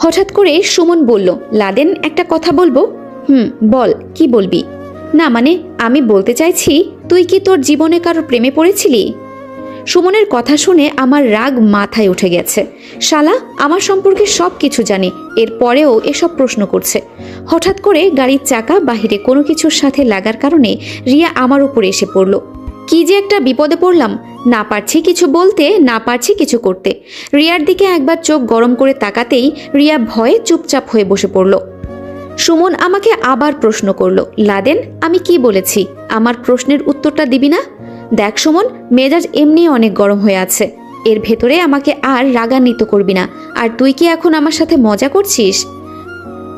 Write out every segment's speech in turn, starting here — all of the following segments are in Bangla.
হঠাৎ করে সুমন বলল, লাদেন একটা কথা বলবো। বল, কি বলবি? না মানে আমি বলতে চাইছি, তুই কি তোর জীবনে কারোর প্রেমে পড়েছিলি? সুমনের কথা শুনে আমার রাগ মাথায় উঠে গেছে। শালা আমার সম্পর্কে সব কিছু জানে, এরপরেও এসব প্রশ্ন করছে। হঠাৎ করে গাড়ির চাকা বাহিরে কোনো কিছুর সাথে লাগার কারণে রিয়া আমার উপরে এসে পড়ল। কি যে একটা বিপদে পড়লাম, না পারছি কিছু বলতে, না পারছি কিছু করতে। রিয়ার দিকে একবার চোখ গরম করে তাকাতেই রিয়া ভয়ে চুপচাপ হয়ে বসে পড়ল। সুমন আমাকে আবার প্রশ্ন করল, লাদেন আমি কি বলেছি? আমার প্রশ্নের উত্তরটা দিবি না? দেখ সুমন, মেজাজ এমনি অনেক গরম হয়ে আছে, এর ভেতরে আমাকে আর রাগান্বিত করবি না। আর তুই কি এখন আমার সাথে মজা করছিস?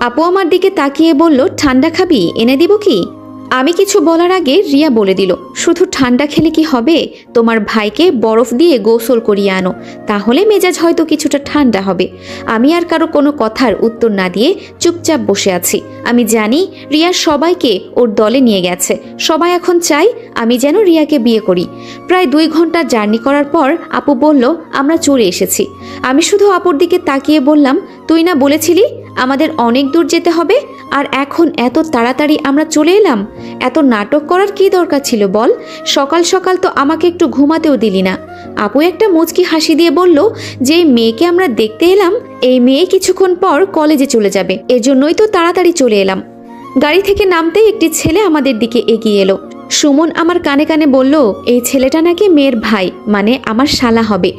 আপু আমার দিকে তাকিয়ে বলল, ঠান্ডা খাবি? এনে দিব কি? আমি কিছু বলার আগে রিয়া বলে দিল, শুধু ঠান্ডা খেলে কি হবে? তোমার ভাইকে বরফ দিয়ে গোসল করিয়ে আনো, তাহলে মেজাজ হয়তো কিছুটা ঠান্ডা হবে। আমি আর কারো কোনো কথার উত্তর না দিয়ে চুপচাপ বসে আছি। আমি জানি রিয়া সবাইকে ওর দলে নিয়ে গেছে। সবাই এখন চাই আমি যেন রিয়াকে বিয়ে করি। প্রায় 2 ঘন্টা জার্নি করার পর আপু বলল, আমরা চলে এসেছি। আমি শুধু আপুর দিকে তাকিয়ে বললাম, তুই না বলেছিলি আমাদের অনেক দূর যেতে হবে, আর এখন এত তাড়াতাড়ি আমরা চলে এলাম? এত নাটক করার কি দরকার ছিল বল? সকাল সকাল তো আমাকে একটু ঘুমাতেও দিলি না। আপু একটা মুচকি হাসি দিয়ে বলল, যে মেয়েকে আমরা দেখতে এলাম, এই মেয়ে কিছুক্ষণ পর কলেজে চলে যাবে, এজন্যই তো তাড়াতাড়ি চলে এলাম। গাড়ি থেকে নামতেই একটি ছেলে আমাদের দিকে এগিয়ে এলো। সুমন আমার কানে কানে বলল, এই ছেলেটা নাকি মেয়ের ভাই, মানে আমার শালা হবে।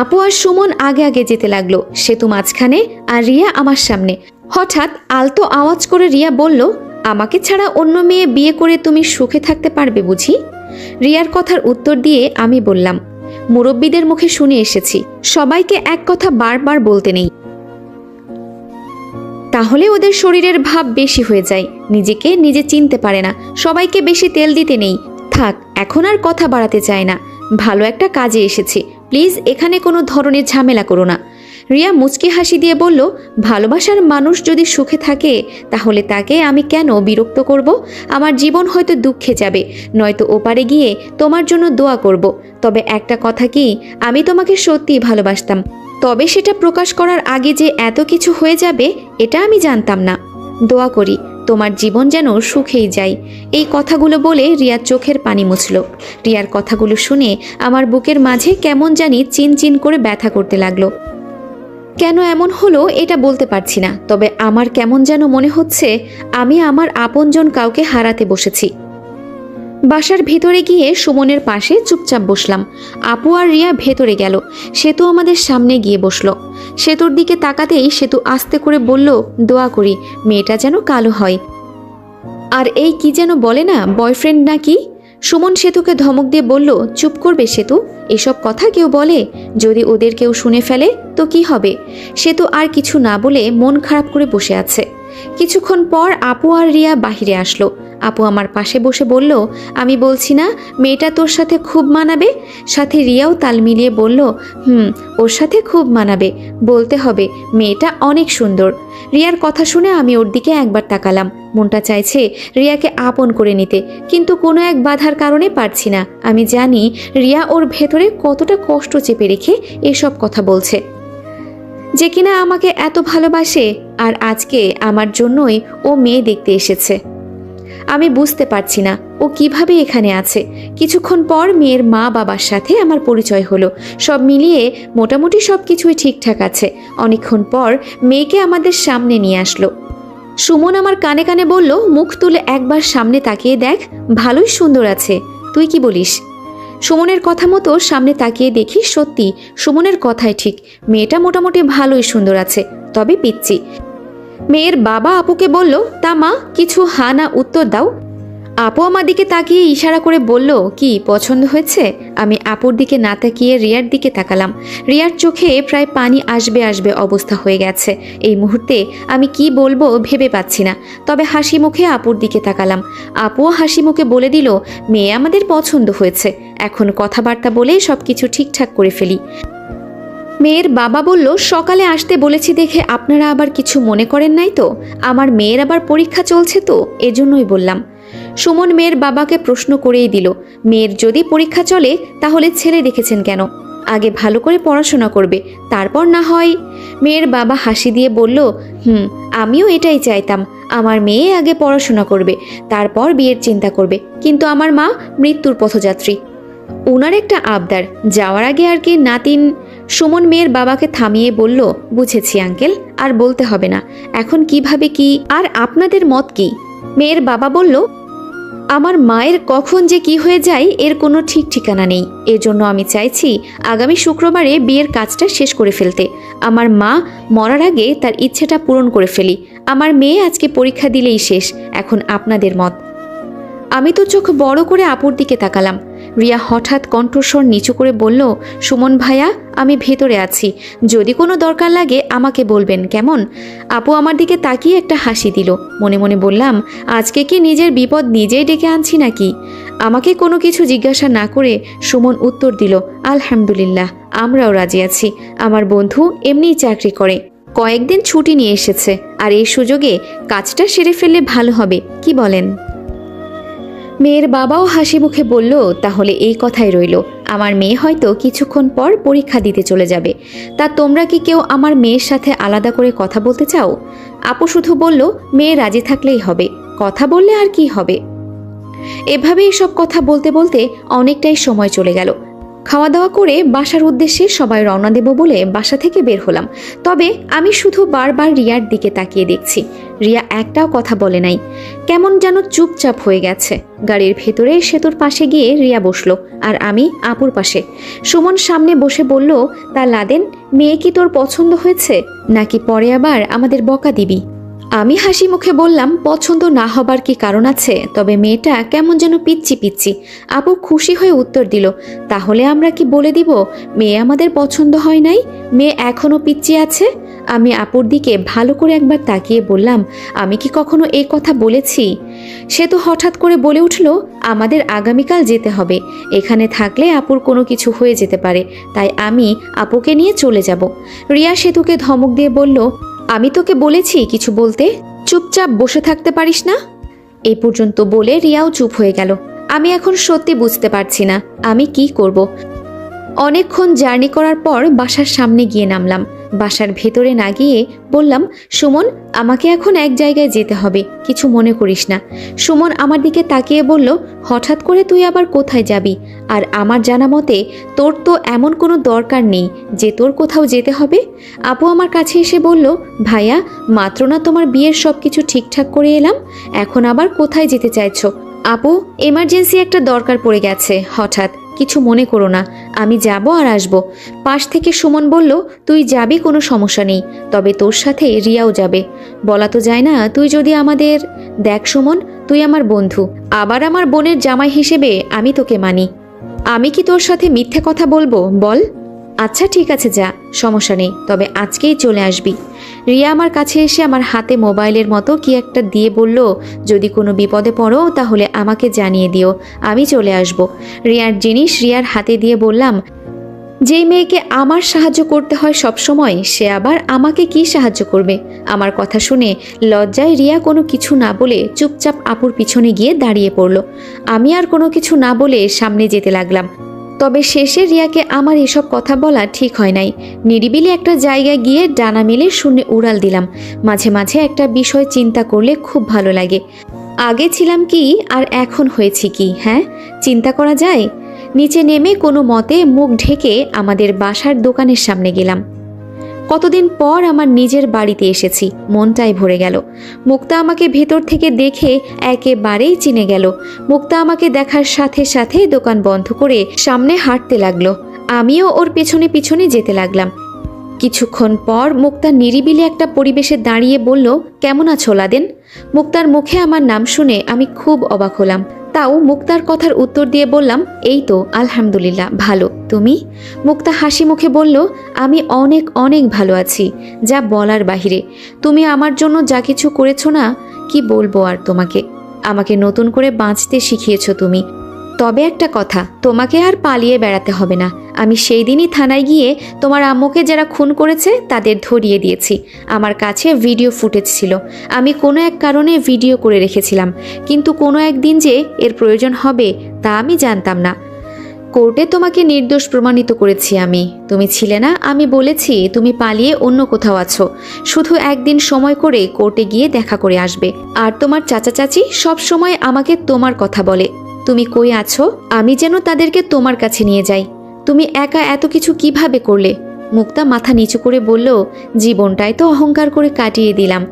আপু আর সুমন আগে আগে যেতে লাগলো, সেতু মাঝখানে আর রিয়া আমার সামনে। হঠাৎ আলতো আওয়াজ করে রিয়া বলল, আমাকে ছাড়া অন্য মেয়ে বিয়ে করে তুমি সুখে থাকতে পারবে বুঝি? রিয়ার কথার উত্তর দিয়ে আমি বললাম, মুরব্বীদের মুখে শুনে এসেছি, সবাইকে এক কথা বারবার বলতে নেই, তাহলে ওদের শরীরের ভাব বেশি হয়ে যায়, নিজেকে নিজে চিনতে পারে না। সবাইকে বেশি তেল দিতে নেই। থাক, এখন আর কথা বাড়াতে চায় না, ভালো একটা কাজে এসেছি, প্লিজ এখানে কোনো ধরনের ঝামেলা করো না। রিয়া মুচকি হাসি দিয়ে বলল, ভালোবাসার মানুষ যদি সুখে থাকে তাহলে তাকে আমি কেন বিরক্ত করব? আমার জীবন হয়তো দুঃখে যাবে, নয়তো ওপারে গিয়ে তোমার জন্য দোয়া করব। তবে একটা কথা কি, আমি তোমাকে সত্যিই ভালোবাসতাম, তবে সেটা প্রকাশ করার আগে যে এত কিছু হয়ে যাবে এটা আমি জানতাম না। দোয়া করি তোমার জীবন যেন সুখেই যায়। এই কথাগুলো বলে রিয়ার চোখের পানি মুছল। রিয়ার কথাগুলো শুনে আমার বুকের মাঝে কেমন জানি চিনচিন করে ব্যথা করতে লাগলো। কেন এমন হলো এটা বলতে পারছি না, তবে আমার কেমন যেন মনে হচ্ছে আমি আমার আপনজন কাউকে হারাতে বসেছি। বাসার ভেতরে গিয়ে সুমনের পাশে চুপচাপ বসলাম। আপু আর রিয়া ভেতরে গেল। সেতু আমাদের সামনে গিয়ে বসলো। সেতুর দিকে তাকাতেই সেতু আস্তে করে বলল, দোয়া করি মেয়েটা যেন কালো হয়, আর এই কি যেন বলে না, বয়ফ্রেন্ড নাকি। সুমন সেতুকে ধমক দিয়ে বলল, চুপ করবে সেতু, এসব কথা কেউ বলে? যদি ওদের কেউ শুনে ফেলে তো কি হবে? সেতু আর কিছু না বলে মন খারাপ করে বসে আছে। কিছুক্ষণ পর আপু আর রিয়া বাহিরে আসলো। আপু আমার পাশে বসে বলল, আমি বলছি না মেয়েটা তোর সাথে খুব মানাবে? সাথে রিয়াও তাল মিলিয়ে বলল, ওর সাথে খুব মানাবে, বলতে হবে মেয়েটা অনেক সুন্দর। রিয়ার কথা শুনে আমি ওর দিকে একবার তাকালাম। মনটা চাইছে রিয়াকে আপন করে নিতে, কিন্তু কোনো এক বাধার কারণে পারছি না। আমি জানি রিয়া ওর ভেতরে কতটা কষ্ট চেপে রেখে এসব কথা বলছে, যে কিনা আমাকে এত ভালোবাসে, আর আজকে আমার জন্যই ও মেয়ে দেখতে এসেছে। আমি বুঝতে পারছি না ও কিভাবে এখানে আছে। কিছুক্ষণ পর মেয়ের মা বাবার সাথে আমার পরিচয় হলো। সব মিলিয়ে মোটামুটি সব কিছুই ঠিকঠাক আছে। অনেকক্ষণ পর মেয়েকে আমাদের সামনে নিয়ে আসলো। সুমন আমার কানে কানে বলল, মুখ তুলে একবার সামনে তাকিয়ে দেখ, ভালোই সুন্দর আছে, তুই কি বলিস? সুমনের কথা মতো সামনে তাকিয়ে দেখি সত্যি সুমনের কথাই ঠিক, মেয়েটা মোটামুটি ভালোই সুন্দর আছে, তবে পিচ্চি। মেয়ের বাবা আপুকে বলল, তা মা কিছু হা না উত্তর দাও। আপু আমার দিকে তাকিয়ে ইশারা করে বলল, কি পছন্দ হয়েছে? আমি আপুর দিকে না তাকিয়ে রিয়ার দিকে তাকালাম। রিয়ার চোখে প্রায় পানি আসবে আসবে অবস্থা হয়ে গেছে। এই মুহূর্তে আমি কি বলবো ভেবে পাচ্ছি না, তবে হাসি মুখে আপুর দিকে তাকালাম। আপুও হাসি মুখে বলে দিল, মেয়ে আমাদের পছন্দ হয়েছে, এখন কথাবার্তা বলে সবকিছু ঠিকঠাক করে ফেলি। মেয়ের বাবা বলল, সকালে আসতে বলেছি দেখে আপনারা আবার কিছু মনে করেন নাই তো? আমার মেয়ের আবার পরীক্ষা চলছে তো, এজন্যই বললাম। সুমন মেয়ের বাবাকে প্রশ্ন করেই দিল, মেয়ের যদি পরীক্ষা চলে তাহলে ছেলে দেখেছেন কেন? আগে ভালো করে পড়াশোনা করবে, তারপর না হয়। মেয়ের বাবা হাসি দিয়ে বলল, আমিও এটাই চাইতাম, আমার মেয়ে আগে পড়াশোনা করবে, তারপর বিয়ের চিন্তা করবে, কিন্তু আমার মা মৃত্যুর পথযাত্রী, ওনার একটা আবদার, যাওয়ার আগে আর কি নাতিন। সুমন মেয়ের বাবাকে থামিয়ে বলল, বুঝেছি আঙ্কেল, আর বলতে হবে না, এখন কিভাবে কি, আর আপনাদের মত কি? মেয়ের বাবা বলল, আমার মায়ের কখন যে কি হয়ে যায় এর কোনো ঠিক ঠিকানা নেই, এজন্য আমি চাইছি আগামী শুক্রবারে বিয়ের কাজটা শেষ করে ফেলতে, আমার মা মরার আগে তার ইচ্ছেটা পূরণ করে ফেলি। আমার মেয়ে আজকে পরীক্ষা দিলেই শেষ, এখন আপনাদের মত। আমি তো চোখ বড় করে আপুর দিকে তাকালাম। রিয়া হঠাৎ কণ্ঠস্বর নিচু করে বলল, সুমন ভাইয়া, আমি ভেতরে আছি, যদি কোনো দরকার লাগে আমাকে বলবেন, কেমন? আপু আমার দিকে তাকিয়ে একটা হাসি দিল। মনে মনে বললাম, আজকে কি নিজের বিপদ নিজেই ডেকে আনছি নাকি? আমাকে কোনো কিছু জিজ্ঞাসা না করে সুমন উত্তর দিল, আলহামদুলিল্লাহ, আমরাও রাজি আছি। আমার বন্ধু এমনিই চাকরি করে, কয়েকদিন ছুটি নিয়ে এসেছে, আর এই সুযোগে কাজটা সেরে ফেললে ভালো হবে, কি বলেন? মেয়ের বাবাও হাসি মুখে বলল, তাহলে এই কথাই রইল, আমার মেয়ে হয়তো কিছুক্ষণ পর পরীক্ষা দিতে চলে যাবে, তা তোমরা কি কেউ আমার মেয়ের সাথে আলাদা করে কথা বলতে চাও? আপু শুধু বলল, মেয়ে রাজি থাকলেই হবে, কথা বললে আর কি হবে। এভাবেই সব কথা বলতে বলতে অনেকটাই সময় চলে গেল। খাওয়া দাওয়া করে বাসার উদ্দেশ্যে সবাই রওনা দেব বলে বাসা থেকে বের হলাম। তবে আমি শুধু বারবার রিয়ার দিকে তাকিয়ে দেখছি, রিয়া একটাও কথা বলে নাই, কেমন যেন চুপচাপ হয়ে গেছে। গাড়ির ভেতরে সেতুর পাশে গিয়ে রিয়া বসলো, আর আমি আপুর পাশে। সুমন সামনে বসে বলল, তা লাদেন, মেয়ে কি তোর পছন্দ হয়েছে, নাকি পরে আবার আমাদের বকা দিবি? আমি হাসি মুখে বললাম, পছন্দ না হবার কি কারণ আছে, তবে মেয়েটা কেমন যেন পিচ্ছি পিচ্ছি। আপু খুশি হয়ে উত্তর দিল, তাহলে আমরা কি বলে দিব মেয়ে আমাদের পছন্দ হয় নাই, মেয়ে এখনো পিচ্ছি আছে? আমি আপুর দিকে ভালো করে একবার তাকিয়ে বললাম, আমি কি কখনো এই কথা বলেছি? সে তো হঠাৎ করে বলে উঠল, আমাদের আগামীকাল যেতে হবে, এখানে থাকলে আপুর কোনো কিছু হয়ে যেতে পারে, তাই আমি আপুকে নিয়ে চলে যাব। রিয়া সেতুকে ধমক দিয়ে বলল, আমি তোকে বলেছি কিছু বলতে, চুপচাপ বসে থাকতে পারিস না? এই পর্যন্ত বলে রিয়াও চুপ হয়ে গেল। আমি এখন সত্যি বুঝতে পারছি না আমি কি করব। অনেকক্ষণ জার্নি করার পর বাসার সামনে গিয়ে নামলাম। বাসার ভেতরে না গিয়ে বললাম, সুমন, আমাকে এখন এক জায়গায় যেতে হবে, কিছু মনে করিস না। সুমন আমার দিকে তাকিয়ে বলল, হঠাৎ করে তুই আবার কোথায় যাবি? আর আমার জানা মতে তোর তো এমন কোনো দরকার নেই যে তোর কোথাও যেতে হবে। আপু আমার কাছে এসে বলল, ভাইয়া, মাত্র না তোমার বিয়ের সব কিছু ঠিকঠাক করে এলাম, এখন আবার কোথায় যেতে চাইছো? আপু, এমার্জেন্সি একটা দরকার পড়ে গেছে হঠাৎ, কিছু মনে করো না, আমি যাব আর আসব। পাশ থেকে সুমন বলল, তুই যাবি, কোনো সমস্যা নেই, তবে তোর সাথে রিয়াও যাবে। বলা তো যায় না, তুই যদি আমাদের। দেখ সুমন, তুই আমার বন্ধু, আবার আমার বোনের জামাই হিসেবে আমি তোকে মানি। আমি কি তোর সাথে মিথ্যে কথা বলবো বল? আচ্ছা ঠিক আছে, যা, সমস্যা নেই, তবে আজকেই চলে আসবি। রিয়া আমার কাছে এসে আমার হাতে মোবাইলের মতো কি একটা দিয়ে বলল, যদি কোনো বিপদে পড়ো তাহলে আমাকে জানিয়ে দিও, আমি চলে আসব। রিয়ার জিনিস রিয়ার হাতে দিয়ে বললাম, যেই মেয়েকে আমার সাহায্য করতে হয় সব সময়, সে আবার আমাকে কি সাহায্য করবে? আমার কথা শুনে লজ্জায় রিয়া কোনো কিছু না বলে চুপচাপ আপুর পিছনে গিয়ে দাঁড়িয়ে পড়ল। আমি আর কোনো কিছু না বলে সামনে যেতে লাগলাম। তবে শেষে রিয়াকে আমার এসব কথা বলা ঠিক হয় নাই। নিরিবিলি একটা জায়গায় গিয়ে ডানা মেলে শূন্যে উড়াল দিলাম। মাঝে মাঝে একটা বিষয় চিন্তা করলে খুব ভালো লাগে। আগে ছিলাম কি আর এখন হয়েছি কি, হ্যাঁ, চিন্তা করা যায়? নিচে নেমে কোনো মতে মুখ ঢেকে আমাদের বাসার দোকানের সামনে গেলাম। কতদিন পর আমার নিজের বাড়িতে এসেছি, মনটাই ভরে গেল। মুক্তা আমাকে ভেতর থেকে দেখে একেবারেই চিনে গেল। মুক্তা আমাকে দেখার সাথে সাথে দোকান বন্ধ করে সামনে হাঁটতে লাগলো। আমিও ওর পেছনে পিছনে যেতে লাগলাম। কিছুক্ষণ পর মুক্তা নিরিবিলি একটা পরিবেশে দাঁড়িয়ে বলল, কেমন আছো লাদেন? মুক্তার মুখে আমার নাম শুনে আমি খুব অবাক হলাম। তাও মুক্তার কথার উত্তর দিয়ে বললাম, এই তো আলহামদুলিল্লাহ ভালো, তুমি? মুক্তা হাসি মুখে বলল, আমি অনেক অনেক ভালো আছি, যা বলার বাহিরে। তুমি আমার জন্য যা কিছু করেছো না, কি বলবো আর তোমাকে। আমাকে নতুন করে বাঁচতে শিখিয়েছো তুমি। তবে একটা কথা, তোমাকে আর পালিয়ে বেড়াতে হবে না। আমি সেই দিনই থানায় গিয়ে তোমার আম্মুকে যারা খুন করেছে তাদের ধরিয়ে দিয়েছি। আমার কাছে ভিডিও ফুটেজ ছিল, আমি কোনো এক কারণে ভিডিও করে রেখেছিলাম, কিন্তু কোনো একদিন যে এর প্রয়োজন হবে তা আমি জানতাম না। কোর্টে তোমাকে নির্দোষ প্রমাণিত করেছি আমি। তুমি ছিলে না, আমি বলেছি তুমি পালিয়ে অন্য কোথাও আছো। শুধু একদিন সময় করে কোর্টে গিয়ে দেখা করে আসবে। আর তোমার চাচা চাচি সব সময় আমাকে তোমার কথা বলে। তুমি কই আছো, আমি যেন তাদেরকে তোমার কাছে নিয়ে যাই। তুমি একা এত কিছু কিভাবে করলে? মুক্তা মাথা নিচু করে বলল, জীবনটাই তো অহংকার করে কাটিয়ে দিলাম।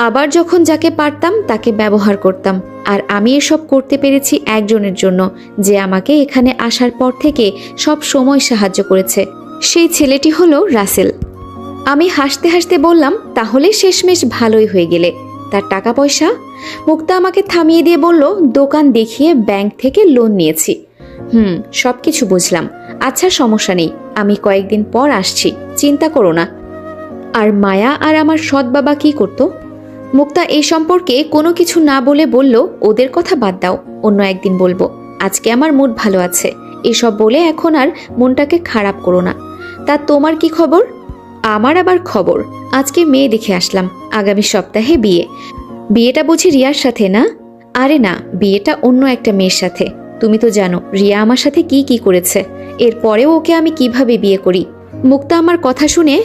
আবার যখন যাকে পারতাম তাকে ব্যবহার করতাম। আর আমি এসব করতে পেরেছি একজনের জন্য, যে আমাকে এখানে আসার পর থেকে সব সময় সাহায্য করেছে। সেই ছেলেটি হলো রাসেল। আমি হাসতে হাসতে বললাম, তাহলে শেষমেশ ভালোই হয়ে গেলে। তার টাকা পয়সা? মুক্তা আমাকে থামিয়ে দিয়ে বলল, দোকান দেখিয়ে ব্যাংক থেকে লোন নিয়েছি। সব কিছু বুঝলাম। আচ্ছা, সমস্যা নেই, আমি কয়েকদিন পর আসছি, চিন্তা করো না। আর মায়া আর আমার সৎ বাবা কি করতো? মুক্তা এই সম্পর্কে কোনো কিছু না বলে বলল, ওদের কথা বাদ দাও, অন্য একদিন বলবো। আজকে আমার মুড ভালো আছে। এসব বলে এখন আর মনটাকে খারাপ করো না। তা তোমার কি খবর? আমার আবার খবর, আজকে মেয়ে দেখে আসলাম। আগামী সপ্তাহে বিয়ে। বিয়েটা বুঝি রিয়ার সাথে না? আরে না, বিয়েটা অন্য একটা মেয়ের সাথে। তুমি তো জানো রিয়া আমার সাথে কি কি করেছে। এরপরেও ওকে আমি কিভাবে বিয়ে করি? মুক্তা আমার কথা শুনে